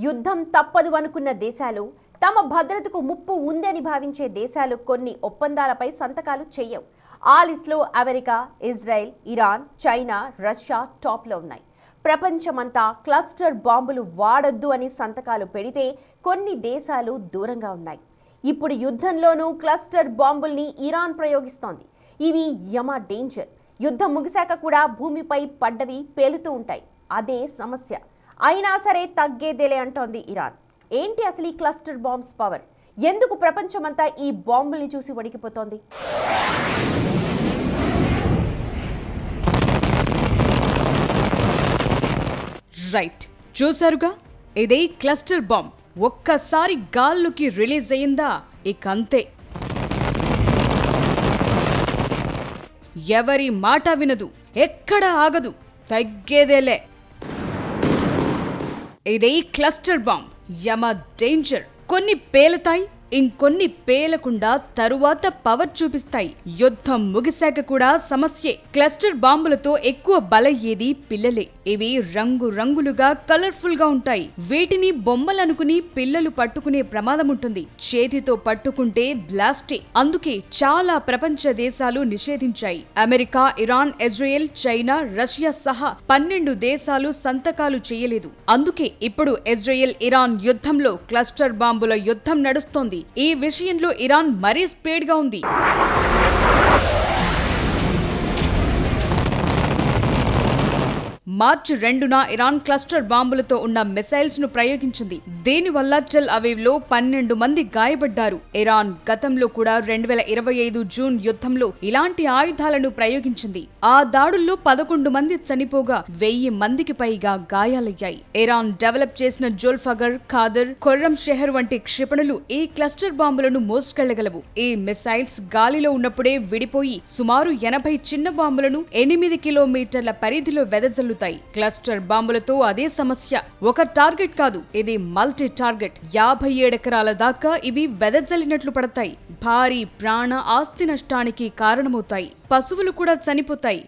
యుద్ధం తప్పదు అనుకున్న దేశాలు, తమ భద్రతకు ముప్పు ఉందని భావించే దేశాలు కొన్ని ఒప్పందాలపై సంతకాలు చేయవు. ఆ లిస్టులో America, Israel, Iran, China, Russia టాప్లో ఉన్నాయి. ప్రపంచమంతా క్లస్టర్ బాంబులు వాడొద్దు అని సంతకాలు పెడితే కొన్ని దేశాలు దూరంగా ఉన్నాయి. ఇప్పుడు యుద్ధంలోనూ క్లస్టర్ బాంబుల్ని ఇరాన్ ప్రయోగిస్తోంది. ఇవి యమ డేంజర్. యుద్ధం ముగిశాక కూడా భూమిపై పడ్డవి పేలుతూ ఉంటాయి. అదే సమస్య. అయినా సరే తగ్గేదేలే అంటోంది ఇరాన్. ఏంటి అసలు ఈ క్లస్టర్ బాంబ్స్ పవర్? ఎందుకు ప్రపంచమంతా ఈ బాంబుల్ని చూసి వణికిపోతోంది? రైట్, చూసారుగా, ఇదే క్లస్టర్ బాంబ్. ఒక్కసారి గాల్లోకి రిలీజ్ అయ్యిందా ఇక అంతే. ఎవరి మాట వినదు, ఎక్కడ ఆగదు, తగ్గేదేలే. ఇదే క్లస్టర్ బాంబ్ యమ డేంజర్. కొన్ని పేలతాయి, ఇంకొన్ని పేలకుండా తరువాత పవర్ చూపిస్తాయి. యుద్ధం ముగిశాక కూడా సమస్యే. క్లస్టర్ బాంబులతో ఎక్కువ బలయ్యేది పిల్లలే. ఇవి రంగు రంగులుగా కలర్ఫుల్ గా ఉంటాయి. వీటిని బొమ్మలనుకుని పిల్లలు పట్టుకునే ప్రమాదం ఉంటుంది. చేతితో పట్టుకుంటే బ్లాస్టే. అందుకే చాలా ప్రపంచ దేశాలు నిషేధించాయి. America, Iran, Israel, China, Russia సహా 12 దేశాలు సంతకాలు చేయలేదు. అందుకే ఇప్పుడు ఇజ్రాయెల్, ఇరాన్ యుద్ధంలో క్లస్టర్ బాంబుల యుద్ధం నడుస్తోంది. ఈ విషయంలో ఇరాన్ మరీ స్పీడ్ గా ఉంది. మార్చి 2న ఇరాన్ క్లస్టర్ బాంబులతో ఉన్న మిసైల్స్ ను ప్రయోగించింది. దీనివల్ల టెల్ అవీవ్ లో 12 మంది గాయపడ్డారు. ఇరాన్ గతంలో కూడా 2025 జూన్ యుద్ధంలో ఇలాంటి ఆయుధాలను ప్రయోగించింది. ఆ దాడుల్లో 11 మంది చనిపోగా 1000 మందికి పైగా గాయాలయ్యాయి. ఇరాన్ డెవలప్ చేసిన జుల్ఫగర్, ఖాదర్, ఖుర్రం షెహర్ వంటి క్షిపణులు ఈ క్లస్టర్ బాంబులను మోసుకెళ్లగలవు. ఈ మిసైల్స్ గాలిలో ఉన్నప్పుడే విడిపోయి సుమారు 80 చిన్న బాంబులను 8 కిలోమీటర్ల పరిధిలో వెదజల్లుతాయి. క్లస్టర్ బాంబులతో అదే సమస్య. ఒక టార్గెట్ కాదు, ఇది మల్టీ టార్గెట్. 57 ఎకరాల దాకా ఇవి వెదజల్లినట్లు పడతాయి. భారీ ప్రాణ ఆస్తి నష్టానికి కారణమవుతాయి. పశువులు కూడా చనిపోతాయి.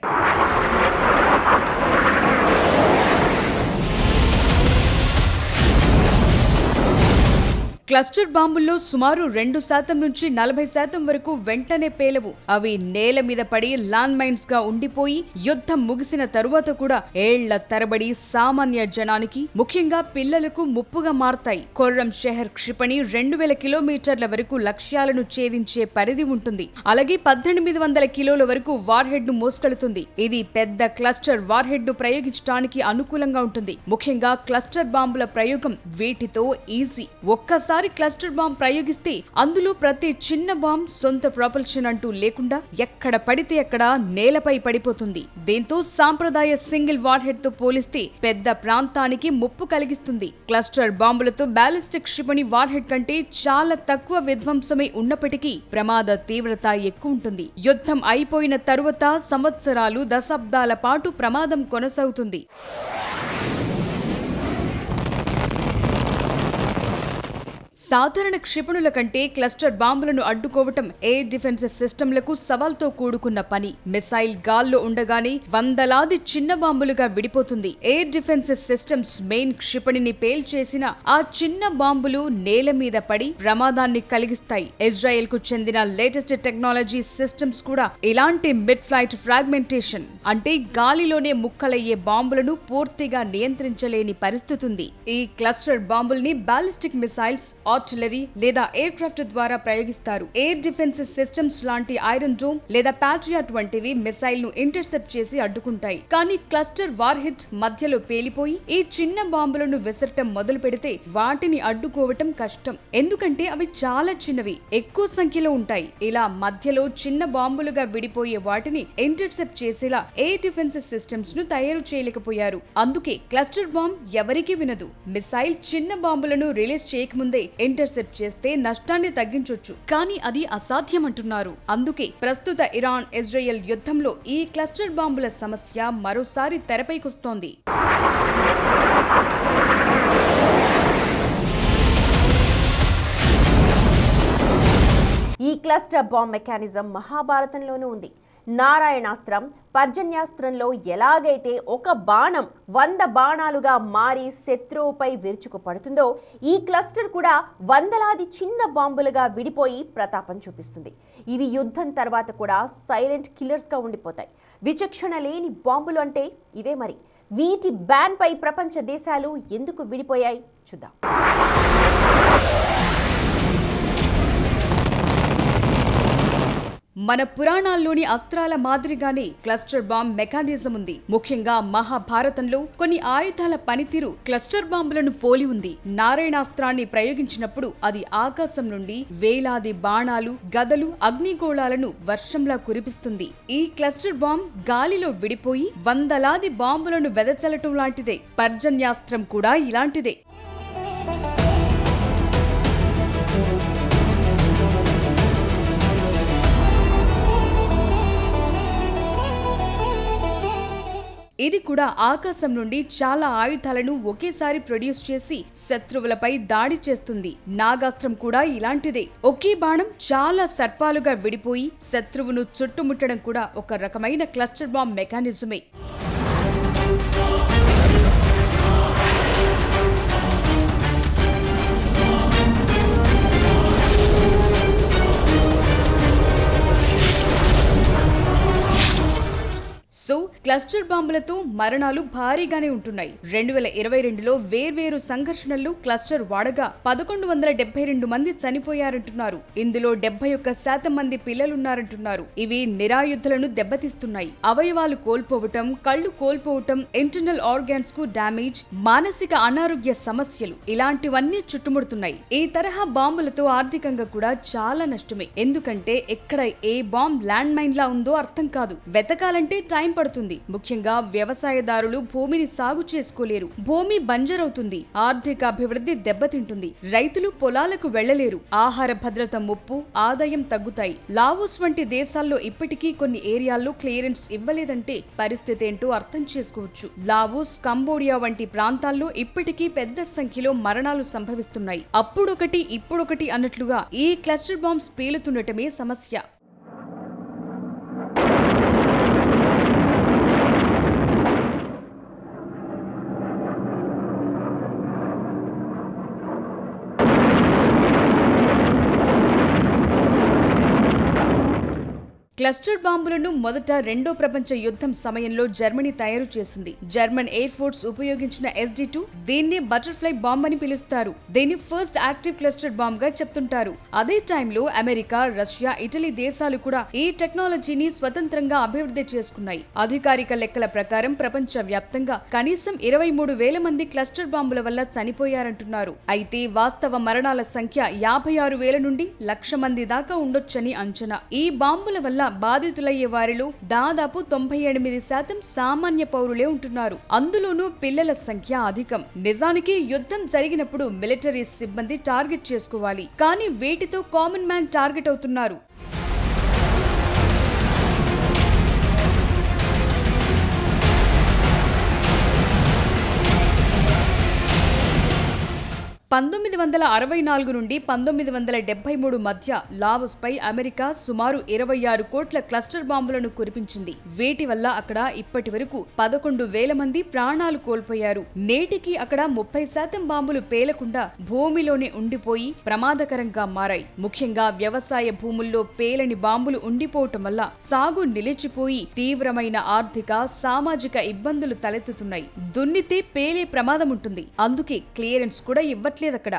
క్లస్టర్ బాంబుల్లో సుమారు 2% నుంచి 40% వరకు వెంటనే పేలవు. అవి నేల మీద పడి ల్యాండ్ మైన్స్ గా ఉండిపోయి యుద్ధం ముగిసిన తరువాత కూడా ఏళ్ల తరబడి సామాన్య జనానికి, ముఖ్యంగా పిల్లలకు ముప్పుగా మారతాయి. ఖుర్రం షెహర్ క్షిపణి 2000 కిలోమీటర్ల వరకు లక్ష్యాలను ఛేదించే పరిధి ఉంటుంది. అలాగే 1800 కిలోల వరకు వార్ హెడ్ ను మోసుకెళుతుంది. ఇది పెద్ద క్లస్టర్ వార్ హెడ్ ను ప్రయోగించడానికి అనుకూలంగా ఉంటుంది. ముఖ్యంగా క్లస్టర్ బాంబుల ప్రయోగం వీటితో ఈజీ. ఒక్కసారి క్లస్టర్ బాంబ్ ప్రయోగిస్తే అందులో ప్రతి చిన్న బాంబ్ సొంత ప్రొపల్షన్ అంటూ లేకుండా ఎక్కడ పడితే అక్కడ నేలపై పడిపోతుంది. దీంతో సాంప్రదాయ సింగిల్ వార్ హెడ్ తో పోలిస్తే పెద్ద ప్రాంతానికి ముప్పు కలిగిస్తుంది. క్లస్టర్ బాంబులతో బ్యాలిస్టిక్ క్షిపణి వార్ హెడ్ కంటే చాలా తక్కువ విధ్వంసమై ఉన్నప్పటికీ ప్రమాద తీవ్రత ఎక్కువ ఉంటుంది. యుద్ధం అయిపోయిన తరువాత సంవత్సరాలు, దశాబ్దాల పాటు ప్రమాదం కొనసాగుతుంది. సాధారణ క్షిపణుల కంటే క్లస్టర్ బాంబులను అడ్డుకోవటం ఎయిర్ డిఫెన్స్ సిస్టంలకు సవాల్తో కూడుకున్న పని. మిసైల్ గాల్లో ఉండగానే వందలాది చిన్న బాంబులుగా విడిపోతుంది. ఎయిర్ డిఫెన్స్ సిస్టమ్స్ మెయిన్ క్షిపణిని పేల్చేసిన ఆ చిన్న బాంబులు నేల మీద పడి ప్రమాదాన్ని కలిగిస్తాయి. ఇజ్రాయెల్ కు చెందిన లేటెస్ట్ టెక్నాలజీ సిస్టమ్స్ కూడా ఇలాంటి మిడ్ ఫ్లైట్ ఫ్రాగ్మెంటేషన్ అంటే గాలిలోనే ముక్కలయ్యే బాంబులను పూర్తిగా నియంత్రించలేని పరిస్థితి ఉంది. ఈ క్లస్టర్ బాంబుల్ని బాలిస్టిక్ మిసైల్స్, ఆర్టిలరీ లేదా ఎయిర్ క్రాఫ్ట్ ద్వారా ప్రయోగిస్తారు. ఎయిర్ డిఫెన్స్ సిస్టమ్స్ లాంటి ఐరన్ డోమ్ లేదా ప్యాట్రియాట్ వంటివి మిసైల్ ను ఇంటర్సెప్ట్ చేసి అడ్డుకుంటాయి. కానీ క్లస్టర్ వార్ హెడ్ మధ్యలో పేలిపోయి ఈ చిన్న బాంబులను విసరటం మొదలు పెడితే వాటిని అడ్డుకోవటం కష్టం. ఎందుకంటే అవి చాలా చిన్నవి, ఎక్కువ సంఖ్యలో ఉంటాయి. ఇలా మధ్యలో చిన్న బాంబులుగా విడిపోయే వాటిని ఇంటర్సెప్ట్ చేసేలా ఎయిర్ డిఫెన్స్ సిస్టమ్స్ ను తయారు చేయలేకపోయారు. అందుకే క్లస్టర్ బాంబ్ ఎవరికీ వినదు. మిసైల్ చిన్న బాంబులను రిలీజ్ చేయకముందే ఇంటర్సెప్ట్ చేస్తే నష్టాన్ని తగ్గించొచ్చు. కానీ అది అసాధ్యమంటున్నారు. అందుకే ప్రస్తుత ఇరాన్, ఇజ్రాయెల్ యుద్ధంలో ఈ క్లస్టర్ బాంబుల సమస్య మరోసారి తెరపైకొస్తోంది. ఈ క్లస్టర్ బాంబ్ మెకానిజం మహాభారతంలోనూ ఉంది. నారాయణాస్త్రం, పర్జన్యాస్త్రంలో ఎలాగైతే ఒక బాణం 100 బాణాలుగా మారి శత్రువుపై విరుచుకుపడుతుందో, ఈ క్లస్టర్ కూడా వందలాది చిన్న బాంబులుగా విడిపోయి ప్రతాపం చూపిస్తుంది. ఇవి యుద్ధం తర్వాత కూడా సైలెంట్ కిల్లర్స్గా ఉండిపోతాయి. విచక్షణ లేని బాంబులు అంటే ఇవే మరి. వీటి బ్యాన్ పై ప్రపంచ దేశాలు ఎందుకు విడిపోయాయి చూద్దాం. మన పురాణాల్లోని అస్త్రాల మాదిరిగానే క్లస్టర్ బాంబ్ మెకానిజం ఉంది. ముఖ్యంగా మహాభారతంలో కొన్ని ఆయుధాల పనితీరు క్లస్టర్ బాంబులను పోలి ఉంది. నారాయణాస్త్రాన్ని ప్రయోగించినప్పుడు అది ఆకాశం నుండి వేలాది బాణాలు, గదలు, అగ్నిగోళాలను వర్షంలా కురిపిస్తుంది. ఈ క్లస్టర్ బాంబ్ గాలిలో విడిపోయి వందలాది బాంబులను వెదజల్లటం లాంటిదే. పర్జన్యాస్త్రం కూడా ఇలాంటిదే. ఇది కూడా ఆకాశం నుండి చాలా ఆయుధాలను ఒకేసారి ప్రొడ్యూస్ చేసి శత్రువులపై దాడి చేస్తుంది. నాగాస్త్రం కూడా ఇలాంటిదే. ఒకే బాణం చాలా సర్పాలుగా విడిపోయి శత్రువును చుట్టుముట్టడం కూడా ఒక రకమైన క్లస్టర్ బాంబ్ మెకానిజమే. సో క్లస్టర్ బాంబులతో మరణాలు భారీగానే ఉంటున్నాయి. 2022లో వేర్వేరు సంఘర్షణల్లో క్లస్టర్ వాడగా 1172 మంది చనిపోయారంటున్నారు. ఇందులో 71% మంది పిల్లలున్నారంటున్నారు. ఇవి నిరాయుధులను దెబ్బతీస్తున్నాయి. అవయవాలు కోల్పోవటం, కళ్ళు కోల్పోవటం, ఇంటర్నల్ ఆర్గాన్స్ కు డ్యామేజ్, మానసిక అనారోగ్య సమస్యలు ఇలాంటివన్నీ చుట్టుముడుతున్నాయి. ఈ తరహా బాంబులతో ఆర్థికంగా కూడా చాలా నష్టమే. ఎందుకంటే ఎక్కడ ఏ బాంబ్ ల్యాండ్ మైన్ లా ఉందో అర్థం కాదు. వెతకాలంటే టైం పడుతుంది. ముఖ్యంగా వ్యవసాయదారులు భూమిని సాగు చేసుకోలేరు. భూమి బంజరవుతుంది. ఆర్థిక అభివృద్ధి దెబ్బతింటుంది. రైతులు పొలాలకు వెళ్లలేరు. ఆహార భద్రత ముప్పు, ఆదాయం తగ్గుతాయి. లావోస్ వంటి దేశాల్లో ఇప్పటికీ కొన్ని ఏరియాల్లో క్లియరెన్స్ ఇవ్వలేదంటే పరిస్థితి ఏంటో అర్థం చేసుకోవచ్చు. లావోస్, కంబోడియా వంటి ప్రాంతాల్లో ఇప్పటికీ పెద్ద సంఖ్యలో మరణాలు సంభవిస్తున్నాయి. అప్పుడొకటి ఇప్పుడొకటి అన్నట్లుగా ఈ క్లస్టర్ బాంబ్స్ పేలుతుండటమే సమస్య. క్లస్టర్ బాంబులను మొదట రెండో ప్రపంచ యుద్ధం సమయంలో జర్మనీ తయారు చేసింది. జర్మన్ ఎయిర్ ఫోర్స్ ఉపయోగించిన SD-2 దీన్ని బటర్ఫ్లై బాంబ్ అని పిలుస్తారు. దీన్ని ఫస్ట్ యాక్టివ్ క్లస్టర్ బాంబ్ గా చెప్తుంటారు. అదే టైంలో అమెరికా, రష్యా, ఇటలీ దేశాలు కూడా ఈ టెక్నాలజీని స్వతంత్రంగా అభివృద్ధి చేసుకున్నాయి. అధికారిక లెక్కల ప్రకారం ప్రపంచ వ్యాప్తంగా కనీసం 23,000 మంది క్లస్టర్ బాంబుల వల్ల చనిపోయారంటున్నారు. అయితే వాస్తవ మరణాల సంఖ్య 56,000 నుండి 1,00,000 మంది దాకా ఉండొచ్చని అంచనా. ఈ బాంబుల వల్ల బాధితులయ్యే వారిలో దాదాపు 98% సామాన్య పౌరులే ఉంటున్నారు. అందులోనూ పిల్లల సంఖ్య అధికం. నిజానికి యుద్ధం జరిగినప్పుడు మిలిటరీ సిబ్బంది టార్గెట్ చేసుకోవాలి. కానీ వీటితో కామన్ మ్యాన్ టార్గెట్ అవుతున్నారు. పంతొమ్మిది 1964 నుండి 1973 మధ్య లావోస్ పై అమెరికా సుమారు 26 కోట్ల క్లస్టర్ బాంబులను కురిపించింది. వీటి వల్ల అక్కడ ఇప్పటి వరకు 11,000 మంది ప్రాణాలు కోల్పోయారు. నేటికి అక్కడ 30% బాంబులు పేలకుండా భూమిలోనే ఉండిపోయి ప్రమాదకరంగా మారాయి. ముఖ్యంగా వ్యవసాయ భూముల్లో పేలని బాంబులు ఉండిపోవటం వల్ల సాగు నిలిచిపోయి తీవ్రమైన ఆర్థిక, సామాజిక ఇబ్బందులు తలెత్తుతున్నాయి. దున్నితే పేలే ప్రమాదం ఉంటుంది. అందుకే క్లియరెన్స్ కూడా ఇవ్వట్లేదు అక్కడ.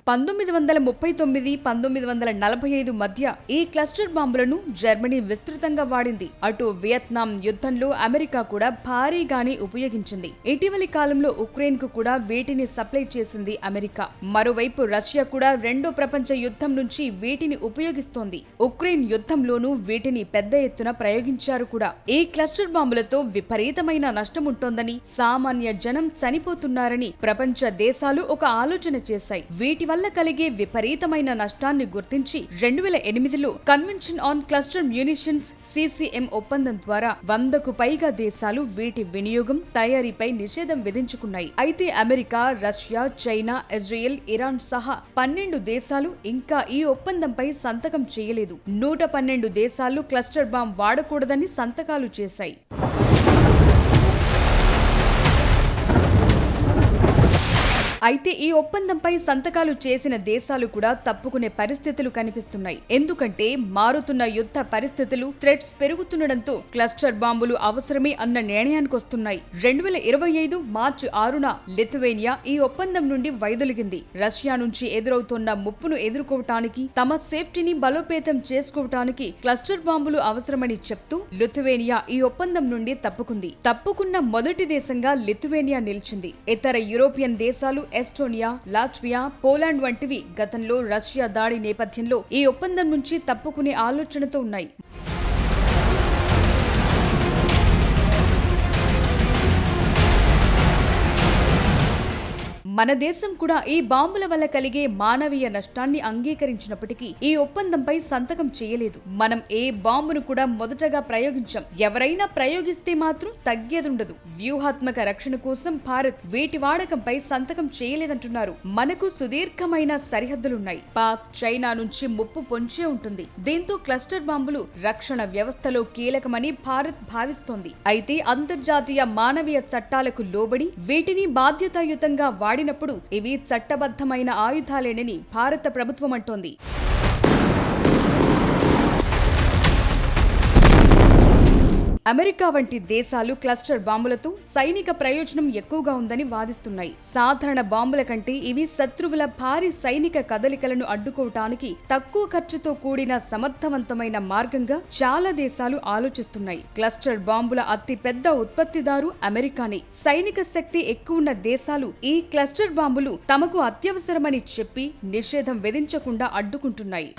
1939, 1945 మధ్య ఈ క్లస్టర్ బాంబులను జర్మనీ విస్తృతంగా వాడింది. అటు వియత్నాం యుద్ధంలో అమెరికా కూడా భారీగానే ఉపయోగించింది. ఇటీవలి కాలంలో ఉక్రెయిన్ కు కూడా వీటిని సప్లై చేసింది అమెరికా. మరోవైపు రష్యా కూడా రెండో ప్రపంచ యుద్ధం నుంచి వీటిని ఉపయోగిస్తోంది. ఉక్రెయిన్ యుద్ధంలోనూ వీటిని పెద్ద ఎత్తున ప్రయోగించారు కూడా. ఈ క్లస్టర్ బాంబులతో విపరీతమైన నష్టం ఉంటోందని, సామాన్య జనం చనిపోతున్నారని ప్రపంచ దేశాలు ఒక ఆలోచన చేశాయి. వీటి వల్ల వల్ల కలిగే విపరీతమైన నష్టాన్ని గుర్తించి 2008లో convention on cluster munitions (CCM) ఒప్పందం ద్వారా 100కు పైగా దేశాలు వీటి వినియోగం, తయారీపై నిషేధం విధించుకున్నాయి. అయితే America, Russia, China, Israel, Iran సహా 12 దేశాలు ఇంకా ఈ ఒప్పందంపై సంతకం చేయలేదు. 112 దేశాలు క్లస్టర్ బాంబ్ వాడకూడదని సంతకాలు చేశాయి. అయితే ఈ ఒప్పందంపై సంతకాలు చేసిన దేశాలు కూడా తప్పుకునే పరిస్థితులు కనిపిస్తున్నాయి. ఎందుకంటే మారుతున్న యుద్ధ పరిస్థితులు, థ్రెట్స్ పెరుగుతుండటంతో క్లస్టర్ బాంబులు అవసరమే అన్న నిర్ణయానికి వస్తున్నాయి. 2025 మార్చి 6న లిథువేనియా ఈ ఒప్పందం నుండి వైదొలిగింది. రష్యా నుంచి ఎదురవుతున్న ముప్పును ఎదుర్కోవటానికి, తమ సేఫ్టీని బలోపేతం చేసుకోవటానికి క్లస్టర్ బాంబులు అవసరమని చెప్తూ లిథువేనియా ఈ ఒప్పందం నుండి తప్పుకుంది. తప్పుకున్న మొదటి దేశంగా లిథువేనియా నిలిచింది. ఇతర యూరోపియన్ దేశాలు ఎస్టోనియా, లాట్వియా, పోలాండ్ వంటివి గతంలో రష్యా దాడి నేపథ్యంలో ఈ ఒప్పందం నుంచి తప్పుకునే ఆలోచనతో ఉన్నాయి. మన దేశం కూడా ఈ బాంబుల వల్ల కలిగే మానవీయ నష్టాన్ని అంగీకరించినప్పటికీ ఈ ఒప్పందంపై సంతకం చేయలేదు. మనం ఏ బాంబును కూడా మొదటగా ప్రయోగించాం. ఎవరైనా ప్రయోగిస్తే మాత్రం తగ్గేదుండదు. వ్యూహాత్మక రక్షణ కోసం భారత్ వీటి వాడకంపై సంతకం చేయలేదంటున్నారు. మనకు సుదీర్ఘమైన సరిహద్దులున్నాయి. పాక్, చైనా నుంచి ముప్పు పొంచే ఉంటుంది. దీంతో క్లస్టర్ బాంబులు రక్షణ వ్యవస్థలో కీలకమని భారత్ భావిస్తోంది. అయితే అంతర్జాతీయ మానవీయ చట్టాలకు లోబడి వీటిని బాధ్యతాయుతంగా వాడినప్పుడు ఇవి చట్టబద్ధమైన ఆయుధాలేనని భారత ప్రభుత్వం అంటోంది. అమెరికా వంటి దేశాలు క్లస్టర్ బాంబులతో సైనిక ప్రయోజనం ఎక్కువగా ఉందని వాదిస్తున్నాయి. సాధారణ బాంబుల కంటే ఇవి శత్రువుల భారీ సైనిక కదలికలను అడ్డుకోవటానికి తక్కువ ఖర్చుతో కూడిన సమర్థవంతమైన మార్గంగా చాలా దేశాలు ఆలోచిస్తున్నాయి. క్లస్టర్ బాంబుల అతి పెద్ద ఉత్పత్తిదారు అమెరికానే. సైనిక శక్తి ఎక్కువ దేశాలు ఈ క్లస్టర్ బాంబులు తమకు అత్యవసరమని చెప్పి నిషేధం విధించకుండా అడ్డుకుంటున్నాయి.